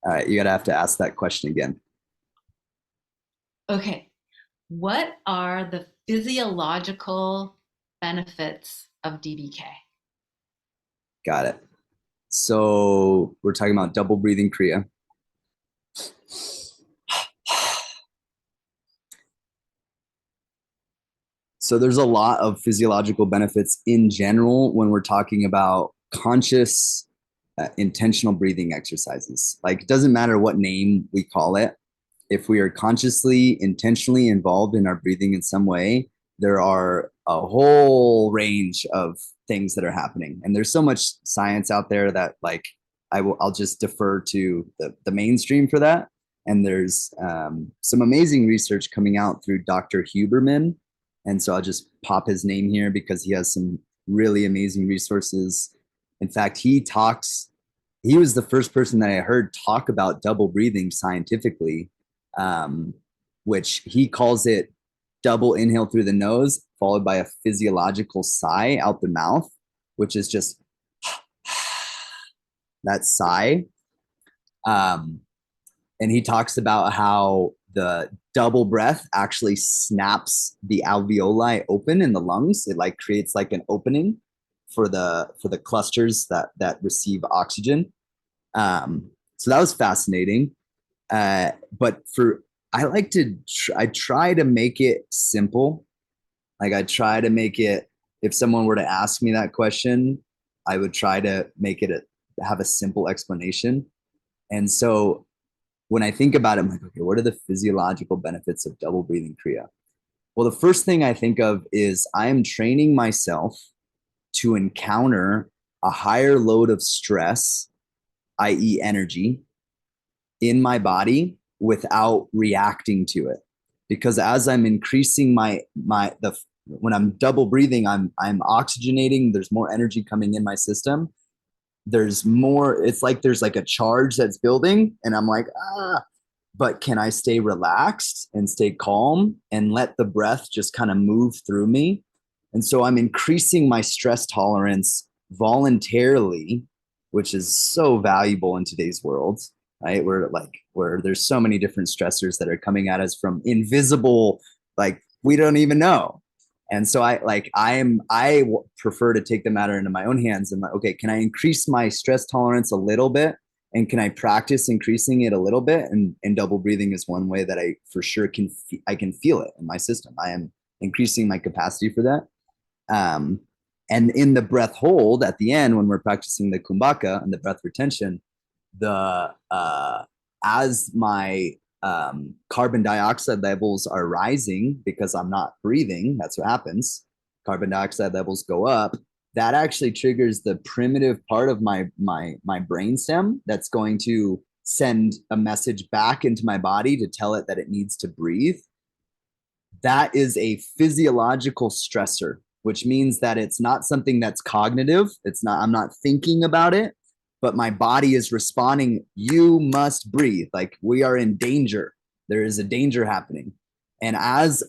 All right, you gotta have to ask that question again. Okay. What are the physiological benefits of DBK? Got it. So we're talking about double breathing Kriya. So there's a lot of physiological benefits in general when we're talking about conscious, intentional breathing exercises. Like, it doesn't matter what name we call it. If we are consciously, intentionally involved in our breathing in some way, there are a whole range of things that are happening. And there's so much science out there that, like, I'll just defer to the mainstream for that. And there's some amazing research coming out through Dr. Huberman. And so I'll just pop his name here because he has some really amazing resources. In fact, he was the first person that I heard talk about double breathing scientifically, um, which he calls it double inhale through the nose, followed by a physiological sigh out the mouth, which is just that sigh. Um, and he talks about how the double breath actually snaps the alveoli open in the lungs. It like creates like an opening for the clusters that receive oxygen. So that was fascinating. But for I try to make it simple. Like, I try to make it, if someone were to ask me that question, I would try to make it have a simple explanation. And so when I think about it, I'm like, okay, what are the physiological benefits of double breathing Kriya? Well, the first thing I think of is I am training myself to encounter a higher load of stress, i.e., energy, in my body without reacting to it. Because as I'm increasing when I'm double breathing, I'm oxygenating, there's more energy coming in my system. There's more, it's like there's like a charge that's building, and I'm like, but can I stay relaxed and stay calm and let the breath just kind of move through me? And so I'm increasing my stress tolerance voluntarily, which is so valuable in today's world, right? Where there's so many different stressors that are coming at us from invisible, like, we don't even know. And so I prefer to take the matter into my own hands and like, okay, can I increase my stress tolerance a little bit? And can I practice increasing it a little bit? And double breathing is one way that I for sure I can feel it in my system. I am increasing my capacity for that. Um, and in the breath hold at the end, when we're practicing the kumbhaka and the breath retention, the as my carbon dioxide levels are rising because I'm not breathing, that's what happens. Carbon dioxide levels go up. That actually triggers the primitive part of my brain stem that's going to send a message back into my body to tell it that it needs to breathe. That is a physiological stressor, which means that it's not something that's cognitive. I'm not thinking about it, but my body is responding. You must breathe. Like, we are in danger. There is a danger happening. And as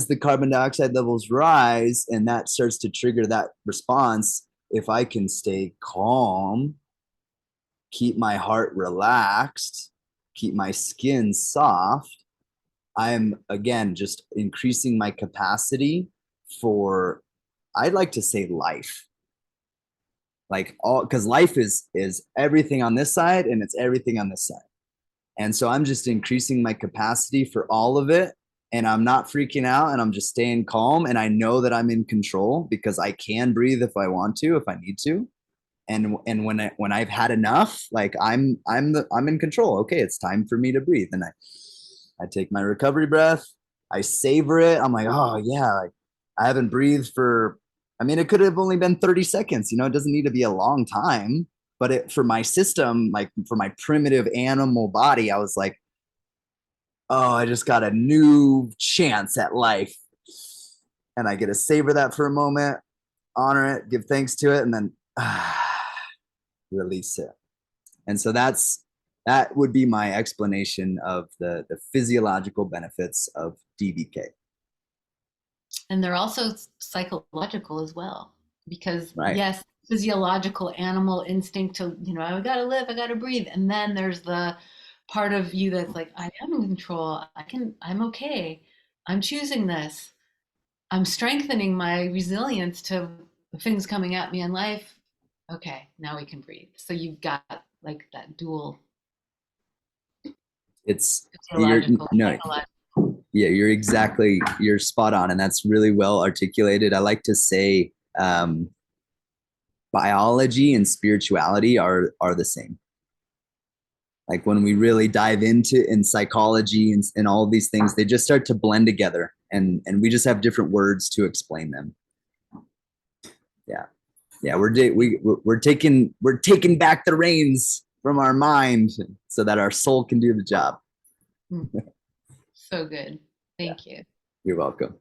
the carbon dioxide levels rise and that starts to trigger that response, if I can stay calm, keep my heart relaxed, keep my skin soft, I'm again just increasing my capacity for, I'd like to say, life. Like, all, because life is everything on this side and it's everything on this side. And so I'm just increasing my capacity for all of it, and I'm not freaking out, and I'm just staying calm, and I know that I'm in control because I can breathe if I want to, if I need to. And when I've had enough, like, I'm in control. Okay, it's time for me to breathe. And I take my recovery breath, I savor it. I'm like, oh yeah, like, I haven't breathed for, I mean, it could have only been 30 seconds, it doesn't need to be a long time. But for my system, like for my primitive animal body, I was like, oh, I just got a new chance at life. And I get to savor that for a moment, honor it, give thanks to it, and then release it. And so that would be my explanation of the physiological benefits of DBK. And they're also psychological as well. Because, Right. yes, physiological animal instinct to, I gotta live, I gotta breathe. And then there's the part of you that's like, I am in control. I'm okay. I'm choosing this. I'm strengthening my resilience to things coming at me in life. Okay, now we can breathe. So you've got like that dual It's you're physiological, no, psychological. yeah, you're spot on, and that's really well articulated. I like to say biology and spirituality are the same. Like when we really dive into in psychology and all of these things, they just start to blend together, and we just have different words to explain them. Yeah, yeah, we're taking back the reins from our mind so that our soul can do the job. So good. Yeah, Thank you. you're welcome.